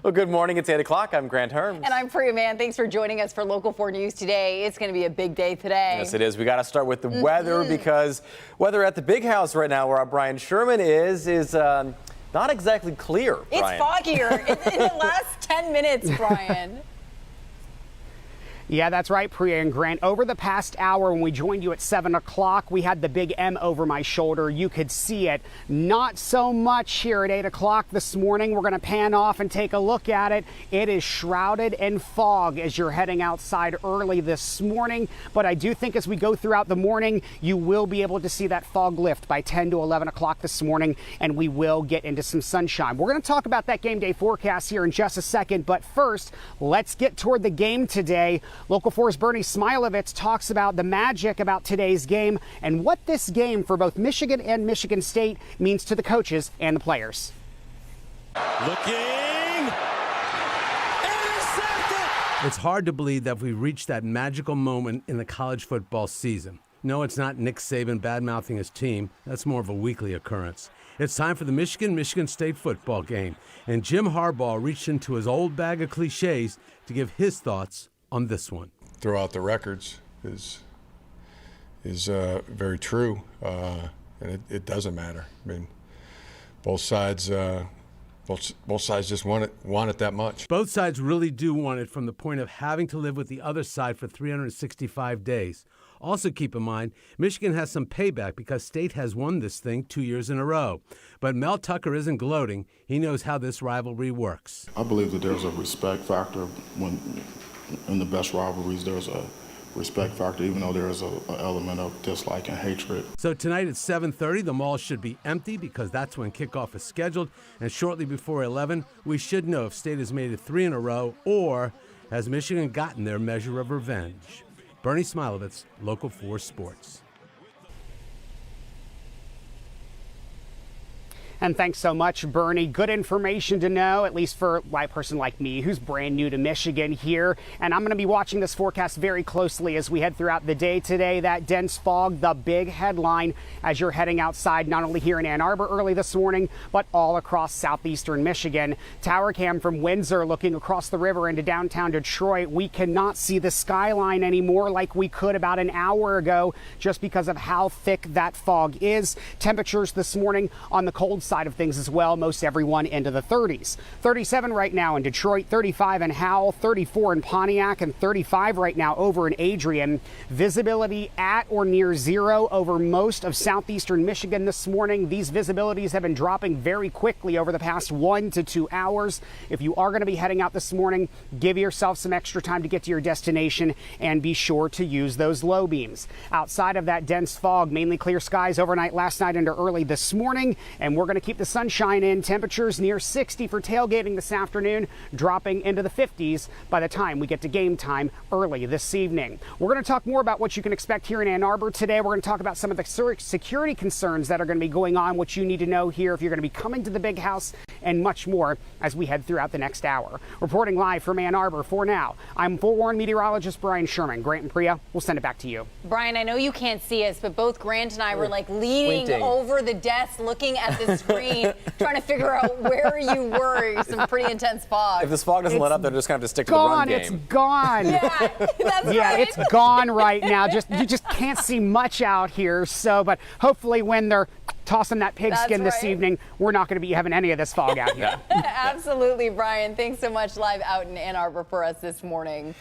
Well, good morning. It's 8 o'clock. I'm Grant Herms. And I'm Priya Mann. Thanks for joining us for Local 4 News today. It's going to be a big day today. Yes, it is. We got to start with the weather because weather at the big house right now where our Brian Sherman is not exactly clear. It's Brian. foggier in the last 10 minutes, Brian. Yeah, that's right, Priya and Grant. Over the past hour, when we joined you at 7 o'clock, we had the big M over my shoulder. You could see it. Not so much here at 8 o'clock this morning. We're going to pan off and take a look at it. It is shrouded in fog as you're heading outside early this morning. But I do think as we go throughout the morning, you will be able to see that fog lift by 10 to 11 o'clock this morning, and we will get into some sunshine. We're going to talk about that game day forecast here in just a second. But first, let's get toward the game today. Local 4's Bernie Smilovitz talks about the magic about today's game and what this game for both Michigan and Michigan State means to the coaches and the players. Looking. Intercepted. It's hard to believe that we reached that magical moment in the college football season. No, it's not Nick Saban bad-mouthing his team. That's more of a weekly occurrence. It's time for the Michigan State football game, and Jim Harbaugh reached into his old bag of cliches to give his thoughts on this one. Throw out the records is very true, and it doesn't matter. I mean, both sides just want it that much. Both sides really do want it from the point of having to live with the other side for 365 days. Also keep in mind, Michigan has some payback because State has won this thing 2 years in a row. But Mel Tucker isn't gloating. He knows how this rivalry works. I believe that there's a respect factor when in the best rivalries. There's a respect factor, even though there is an element of dislike and hatred. So tonight at 7:30, the mall should be empty because that's when kickoff is scheduled. And shortly before 11, we should know if State has made it 3 in a row or has Michigan gotten their measure of revenge. Bernie Smilovitz, Local 4 Sports. And thanks so much, Bernie. Good information to know, at least for a person like me who's brand new to Michigan here. And I'm going to be watching this forecast very closely as we head throughout the day today. That dense fog, the big headline as you're heading outside, not only here in Ann Arbor early this morning, but all across southeastern Michigan. Tower cam from Windsor looking across the river into downtown Detroit. We cannot see the skyline anymore like we could about an hour ago just because of how thick that fog is. Temperatures this morning on the cold side of things as well, most everyone into the 30s. 37 right now in Detroit, 35 in Howell, 34 in Pontiac, and 35 right now over in Adrian. Visibility at or near zero over most of southeastern Michigan this morning. These visibilities have been dropping very quickly over the past 1 to 2 hours. If you are going to be heading out this morning, give yourself some extra time to get to your destination and be sure to use those low beams. Outside of that dense fog, mainly clear skies overnight last night into early this morning, and we're going to keep the sunshine in. Temperatures near 60 for tailgating this afternoon, dropping into the 50s by the time we get to game time early this evening. We're going to talk more about what you can expect here in Ann Arbor today. We're going to talk about some of the security concerns that are going to be going on, what you need to know here if you're going to be coming to the big house, and much more as we head throughout the next hour. Reporting live from Ann Arbor for now, I'm forewarned meteorologist Brian Sherman. Grant and Priya, we'll send it back to you. Brian, I know you can't see us, but both Grant and I were like leaning Squinting over the desk looking at the screen trying to figure out where you were. Some pretty intense fog. If this fog doesn't let up, they're just going to have to stick to the run game. It's gone. Yeah, that's right. It's gone right now. You just can't see much out here. But hopefully when they're tossing that pigskin this evening, we're not going to be having any of this fog out here. Absolutely, Brian. Thanks so much live out in Ann Arbor for us this morning.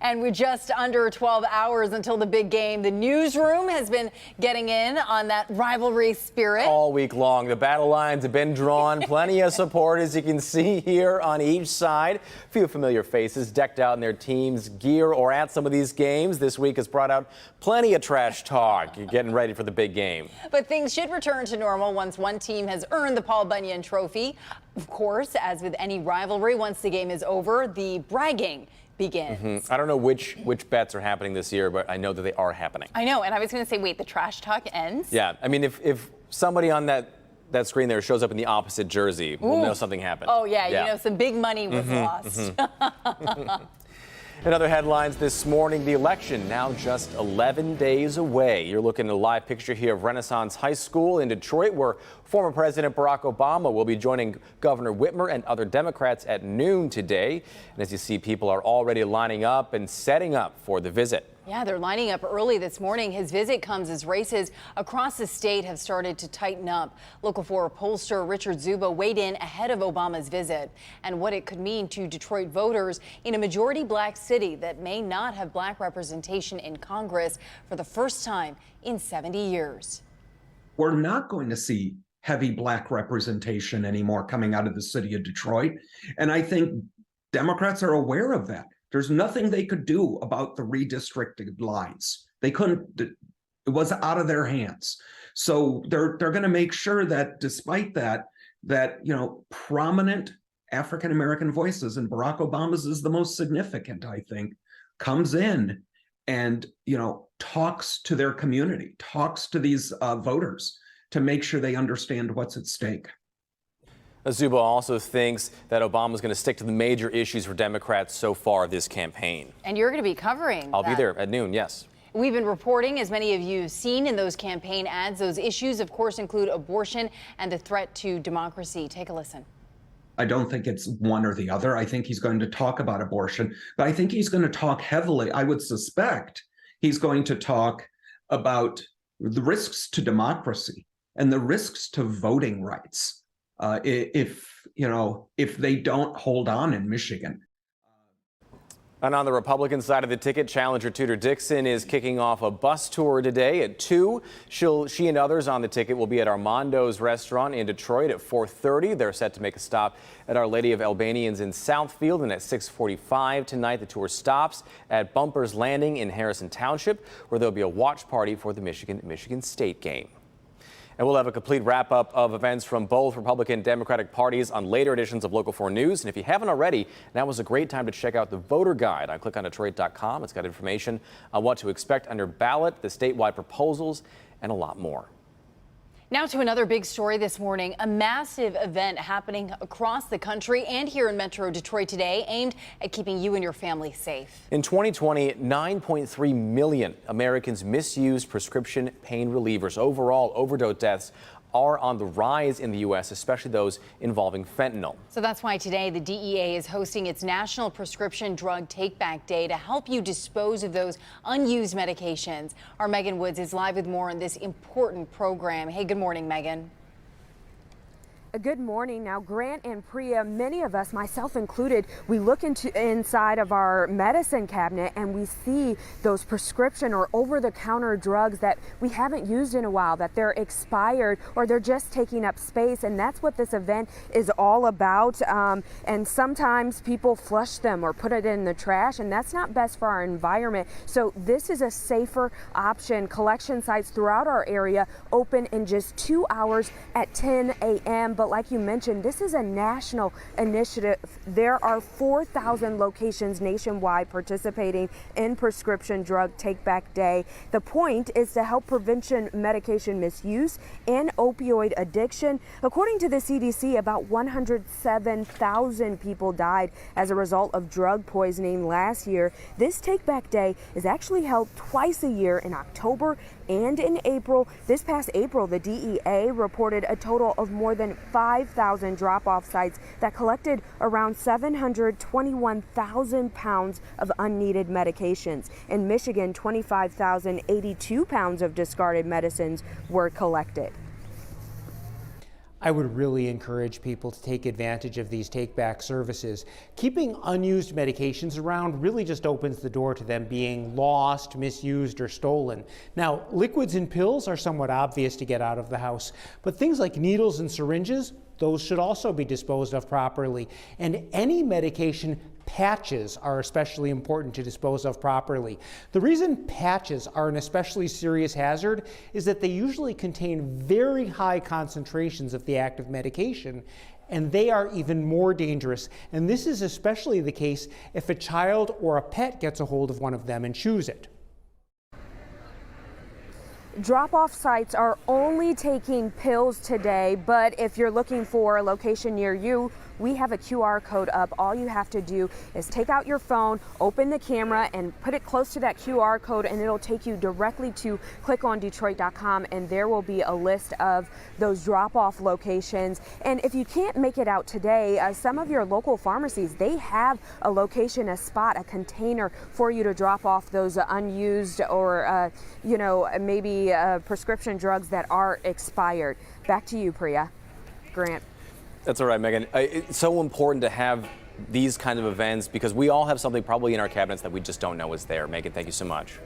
And we're just under 12 hours until the big game. The Newsroom has been getting in on that rivalry spirit. All week long, the battle lines have been drawn. Plenty of support, as you can see here on each side. A few familiar faces decked out in their team's gear or at some of these games. This week has brought out plenty of trash talk. You're getting ready for the big game. But things should return to normal once one team has earned the Paul Bunyan Trophy. Of course, as with any rivalry, once the game is over, the bragging begins. I don't know which bets are happening this year, but I know that they are happening. I know, and I was going to say, wait, the trash talk ends? Yeah, I mean, if somebody on that screen there shows up in the opposite jersey, we'll know something happened. Oh, yeah, you know, some big money was lost. In other headlines this morning, the election now just 11 days away. You're looking at a live picture here of Renaissance High School in Detroit, where former President Barack Obama will be joining Governor Whitmer and other Democrats at noon today. And as you see, people are already lining up and setting up for the visit. Yeah, they're lining up early this morning. His visit comes as races across the state have started to tighten up. Local 4 pollster Richard Zuba weighed in ahead of Obama's visit and what it could mean to Detroit voters in a majority black city that may not have black representation in Congress for the first time in 70 years. We're not going to see heavy black representation anymore coming out of the city of Detroit. And I think Democrats are aware of that. There's nothing they could do about the redistricted lines. They couldn't, it was out of their hands. So they're going to make sure that despite that, prominent African-American voices, and Barack Obama's is the most significant, I think, comes in and, talks to their community, talks to these voters to make sure they understand what's at stake. Zuba also thinks that Obama's going to stick to the major issues for Democrats so far this campaign. And you're going to be covering I'll be there at noon, yes. We've been reporting, as many of you have seen in those campaign ads, those issues, of course, include abortion and the threat to democracy. Take a listen. I don't think it's one or the other. I think he's going to talk about abortion, but I think he's going to talk heavily. I would suspect he's going to talk about the risks to democracy and the risks to voting rights. If they don't hold on in Michigan. And on the Republican side of the ticket, challenger Tudor Dixon is kicking off a bus tour today at 2. She and others on the ticket will be at Armando's restaurant in Detroit at 4:30. They're set to make a stop at Our Lady of Albanians in Southfield, and at 6:45 tonight the tour stops at Bumpers Landing in Harrison Township, where there'll be a watch party for the Michigan State game. And we'll have a complete wrap-up of events from both Republican and Democratic parties on later editions of Local 4 News. And if you haven't already, now is a great time to check out the voter guide on clickondetroit.com. It's got information on what to expect under ballot, the statewide proposals, and a lot more. Now to another big story this morning, a massive event happening across the country and here in Metro Detroit today, aimed at keeping you and your family safe. In 2020, 9.3 million Americans misused prescription pain relievers. Overall, overdose deaths are on the rise in the U.S., especially those involving fentanyl. So that's why today the DEA is hosting its National Prescription Drug Take-Back Day to help you dispose of those unused medications. Our Megan Woods is live with more on this important program. Hey, good morning, Megan. Good morning. Now, Grant and Priya, many of us, myself included, we look inside of our medicine cabinet and we see those prescription or over-the-counter drugs that we haven't used in a while, that they're expired or they're just taking up space. And that's what this event is all about. And sometimes people flush them or put it in the trash, and that's not best for our environment. So this is a safer option. Collection sites throughout our area open in just 2 hours at 10 a.m. But like you mentioned, this is a national initiative. There are 4,000 locations nationwide participating in Prescription Drug Take-Back Day. The point is to help prevention medication misuse and opioid addiction. According to the CDC, about 107,000 people died as a result of drug poisoning last year. This Take-Back Day is actually held twice a year in October and in April. This past April, the DEA reported a total of more than 5,000 drop-off sites that collected around 721,000 pounds of unneeded medications. In Michigan, 25,082 pounds of discarded medicines were collected. I would really encourage people to take advantage of these take-back services. Keeping unused medications around really just opens the door to them being lost, misused, or stolen. Now, liquids and pills are somewhat obvious to get out of the house, but things like needles and syringes, those should also be disposed of properly. And any medication patches are especially important to dispose of properly. The reason patches are an especially serious hazard is that they usually contain very high concentrations of the active medication, and they are even more dangerous. And this is especially the case if a child or a pet gets a hold of one of them and chews it. Drop-off sites are only taking pills today, but if you're looking for a location near you we have a QR code up. All you have to do is take out your phone, open the camera, and put it close to that QR code, and it'll take you directly to clickondetroit.com, and there will be a list of those drop-off locations. And if you can't make it out today, some of your local pharmacies, they have a location, a spot, a container for you to drop off those unused or, maybe prescription drugs that are expired. Back to you, Priya. Grant. That's all right, Megan. It's so important to have these kind of events because we all have something probably in our cabinets that we just don't know is there. Megan, thank you so much.